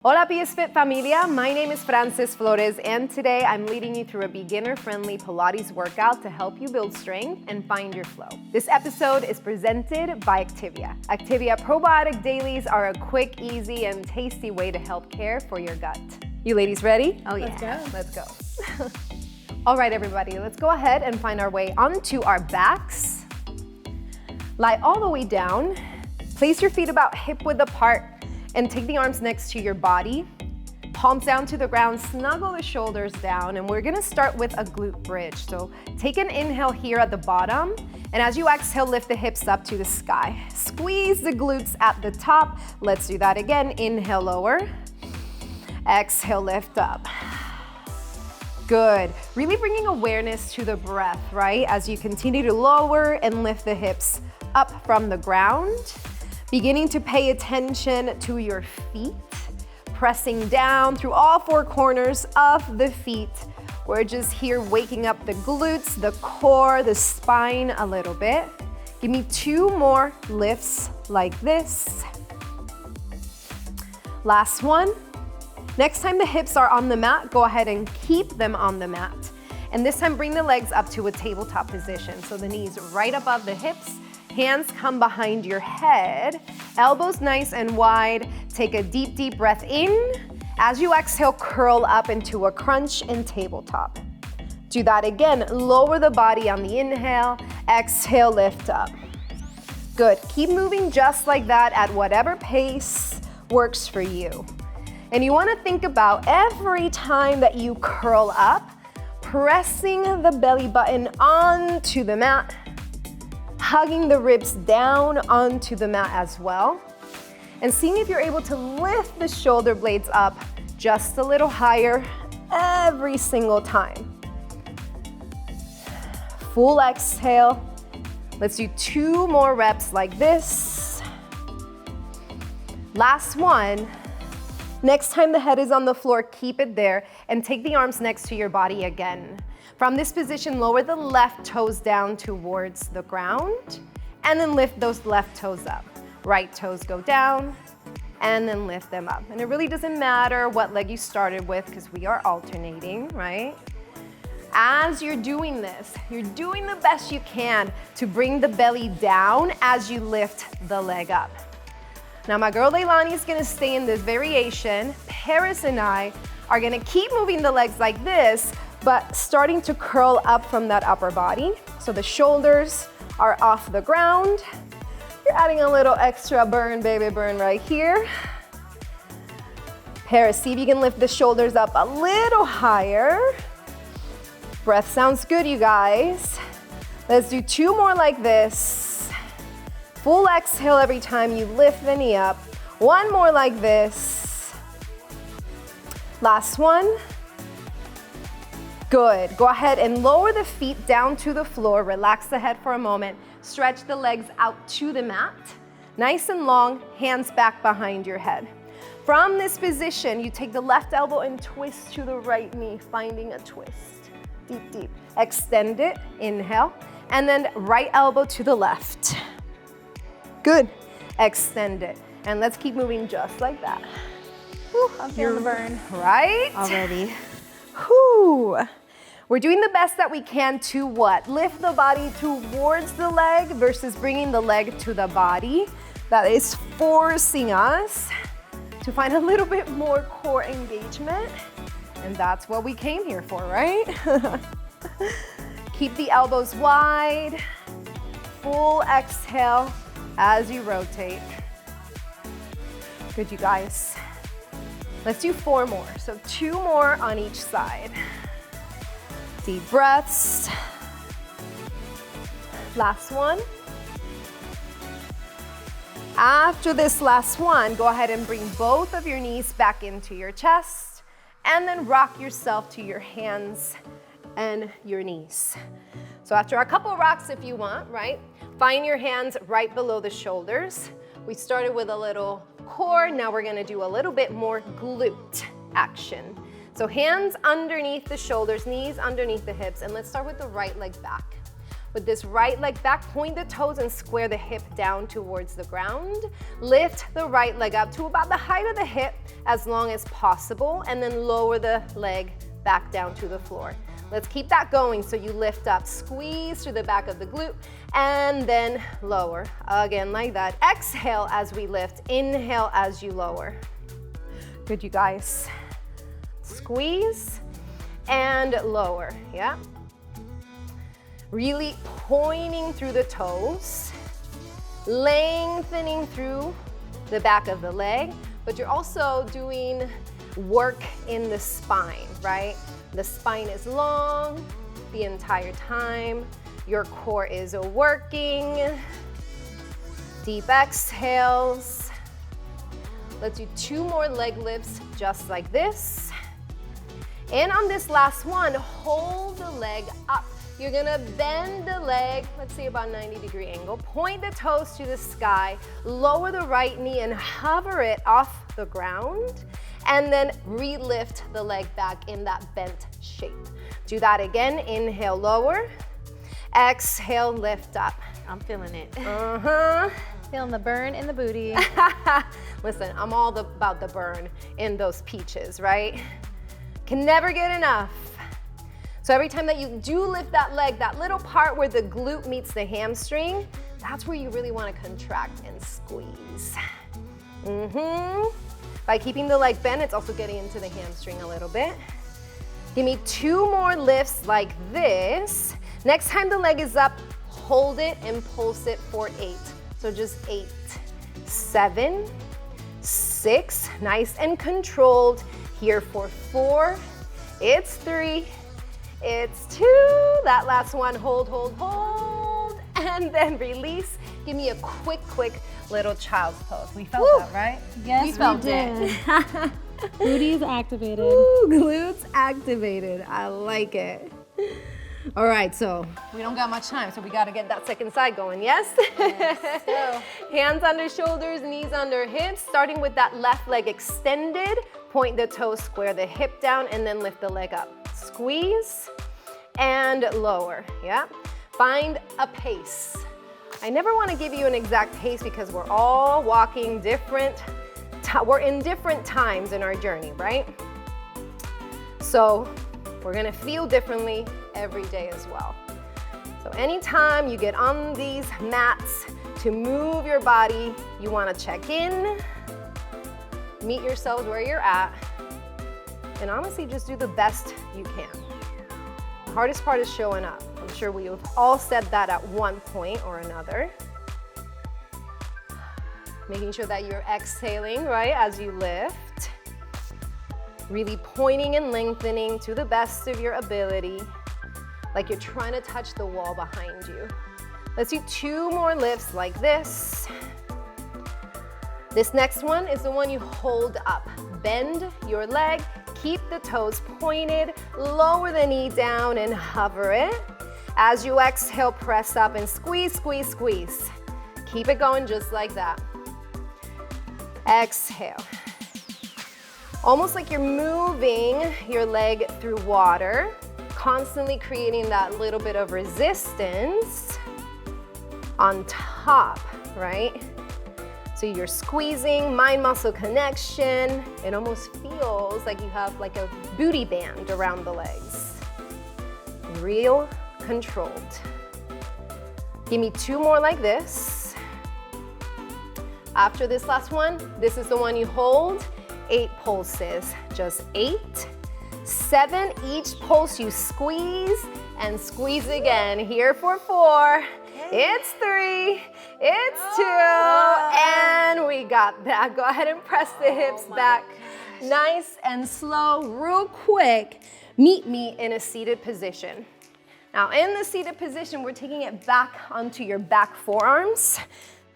Hola PS Fit familia, my name is Flores and today I'm leading you through a beginner-friendly Pilates workout to help you build strength and find your flow. This episode is presented by Activia. Activia probiotic dailies are a quick, easy, and tasty way to help care for your gut. You ladies ready? Oh yeah. Let's go. All right everybody, let's go ahead and find our way onto our backs. Lie all the way down. Place your feet about hip-width apart and take the arms next to your body. Palms down to the ground, snuggle the shoulders down, and we're gonna start with a glute bridge. So take an inhale here at the bottom, and as you exhale, lift the hips up to the sky. Squeeze the glutes at the top. Let's do that again. Inhale, lower. Exhale, lift up. Good. Really bringing awareness to the breath, right? As you continue to lower and lift the hips up from the ground. Beginning to pay attention to your feet, pressing down through all four corners of the feet. We're just here waking up the glutes, the core, the spine a little bit. Give me 2 more lifts like this. Last one. Next time the hips are on the mat, go ahead and keep them on the mat. And this time bring the legs up to a tabletop position. So the knees right above the hips. Hands come behind your head, elbows nice and wide. Take a deep, deep breath in. As you exhale, curl up into a crunch and tabletop. Do that again. Lower the body on the inhale. Exhale, lift up. Good. Keep moving just like that at whatever pace works for you. And you want to think about every time that you curl up, pressing the belly button onto the mat, hugging the ribs down onto the mat as well, and seeing if you're able to lift the shoulder blades up just a little higher every single time. Full exhale. Let's do 2 more reps like this. Last one. Next time the head is on the floor, keep it there and take the arms next to your body again. From this position, lower the left toes down towards the ground and then lift those left toes up. Right toes go down and then lift them up. And it really doesn't matter what leg you started with because we are alternating, right? As you're doing this, you're doing the best you can to bring the belly down as you lift the leg up. Now my girl Leilani is gonna stay in this variation. Terris and I are gonna keep moving the legs like this, but starting to curl up from that upper body. So the shoulders are off the ground. You're adding a little extra burn, baby burn right here. Terris, see if you can lift the shoulders up a little higher. Breath sounds good, you guys. Let's do 2 more like this. Full exhale every time you lift the knee up. 1 more like this. Last one. Good. Go ahead and lower the feet down to the floor. Relax the head for a moment. Stretch the legs out to the mat. Nice and long, hands back behind your head. From this position, you take the left elbow and twist to the right knee, finding a twist. Deep, deep. Extend it, inhale, and then right elbow to the left. Good. Extend it. And let's keep moving just like that. Whew, I'm feeling the burn. Right? Already. Whew. We're doing the best that we can to what? Lift the body towards the leg versus bringing the leg to the body. That is forcing us to find a little bit more core engagement. And that's what we came here for, right? Keep the elbows wide. Full exhale as you rotate. Good, you guys. Let's do 4 more. So 2 more on each side. Deep breaths. Last one. After this last one, go ahead and bring both of your knees back into your chest and then rock yourself to your hands and your knees. So after a couple rocks if you want, right? Find your hands right below the shoulders. We started with a little core, now we're gonna do a little bit more glute action. So hands underneath the shoulders, knees underneath the hips, and let's start with the right leg back. With this right leg back, point the toes and square the hip down towards the ground. Lift the right leg up to about the height of the hip as long as possible, and then lower the leg back down to the floor. Let's keep that going. So you lift up, squeeze through the back of the glute, and then lower. Again, like that. Exhale as we lift. Inhale as you lower. Good, you guys. Squeeze and lower, yeah? Really pointing through the toes, lengthening through the back of the leg, but you're also doing work in the spine, right? The spine is long the entire time. Your core is working. Deep exhales. Let's do 2 more leg lifts just like this. And on this last one, hold the leg up. You're gonna bend the leg, let's say about 90-degree angle. Point the toes to the sky. Lower the right knee and hover it off the ground. And then re-lift the leg back in that bent shape. Do that again. Inhale, lower. Exhale, lift up. I'm feeling it. Feeling the burn in the booty. Listen, I'm all about the burn in those peaches, right? Can never get enough. So every time that you do lift that leg, that little part where the glute meets the hamstring, that's where you really want to contract and squeeze. By keeping the leg bent, it's also getting into the hamstring a little bit. Give me 2 more lifts like this. Next time the leg is up, hold it and pulse it for 8. So just 8, 7, 6, nice and controlled. Here for 4, it's 3, it's 2, that last one, hold, hold, hold, and then release. Give me a quick little child's pose. We felt that, right? Yes, we felt it. Booty's activated. Ooh, glutes activated. I like it. All right, so we don't got much time, so we got to get that second side going, yes? Yes. So. Hands under shoulders, knees under hips, starting with that left leg extended. Point the toes, square the hip down, and then lift the leg up. Squeeze and lower, yeah? Find a pace. I never want to give you an exact pace because we're all walking we're in different times in our journey, right? So we're gonna feel differently every day as well. So anytime you get on these mats to move your body, you wanna check in, meet yourselves where you're at, and honestly just do the best you can. The hardest part is showing up. I'm sure we've all said that at one point or another. Making sure that you're exhaling, right, as you lift. Really pointing and lengthening to the best of your ability, like you're trying to touch the wall behind you. Let's do 2 more lifts like this. This next one is the one you hold up. Bend your leg, keep the toes pointed, lower the knee down and hover it. As you exhale, press up and squeeze, squeeze, squeeze. Keep it going just like that. Exhale. Almost like you're moving your leg through water, constantly creating that little bit of resistance on top, right? So you're squeezing, mind-muscle connection. It almost feels like you have like a booty band around the legs. Real controlled. Give me 2 more like this. After this last one, this is the one you hold. 8 pulses, just 8. 7, each pulse you squeeze and squeeze again. Here for 4, it's 3, it's 2, and we got that. Go ahead and press the hips back. Nice and slow, real quick. Meet me in a seated position. Now in the seated position, we're taking it back onto your back forearms.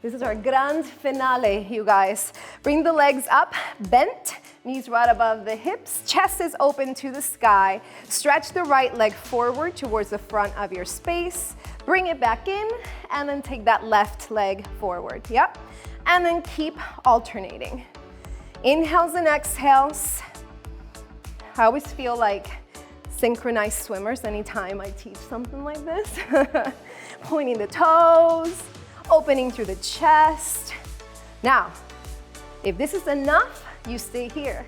This is our grand finale, you guys. Bring the legs up, bent, knees right above the hips, chest is open to the sky. Stretch the right leg forward towards the front of your space. Bring it back in, and then take that left leg forward, yep. And then keep alternating. Inhales and exhales. I always feel like Synchronized swimmers anytime I teach something like this. Pointing the toes, opening through the chest. Now, if this is enough, you stay here.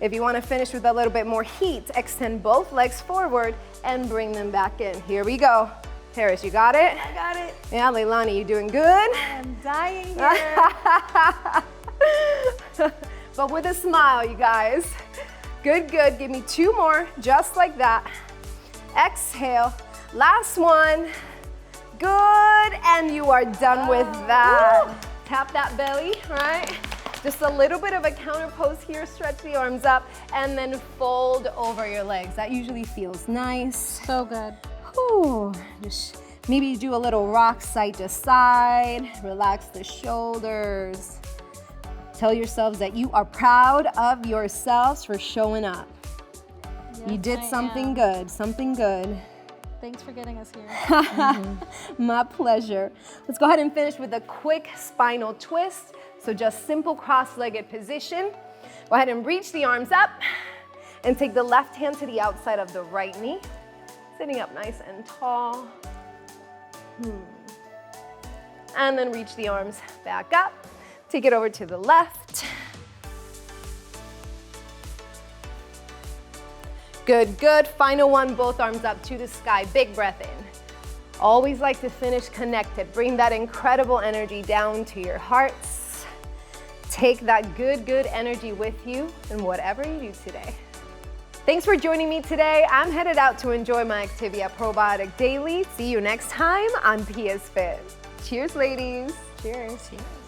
If you want to finish with a little bit more heat, extend both legs forward and bring them back in. Here we go. Terris, you got it? I got it. Yeah, Leilani, you doing good? I'm dying here. But with a smile, you guys. Good, good. Give me 2 more, just like that. Exhale. Last one. Good, and you are done with that. Woo. Tap that belly, right? Just a little bit of a counter pose here. Stretch the arms up, and then fold over your legs. That usually feels nice. So good. Ooh, just maybe do a little rock side to side. Relax the shoulders. Tell yourselves that you are proud of yourselves for showing up. Yes, you did I something am. good, something good. Thanks for getting us here. My pleasure. Let's go ahead and finish with a quick spinal twist. So just simple cross-legged position. Go ahead and reach the arms up and take the left hand to the outside of the right knee. Sitting up nice and tall. And then reach the arms back up. Take it over to the left. Good, good. Final one, both arms up to the sky. Big breath in. Always like to finish connected. Bring that incredible energy down to your hearts. Take that good, good energy with you in whatever you do today. Thanks for joining me today. I'm headed out to enjoy my Activia Probiotic Daily. See you next time on PS Fit. Cheers, ladies. Cheers. Cheers.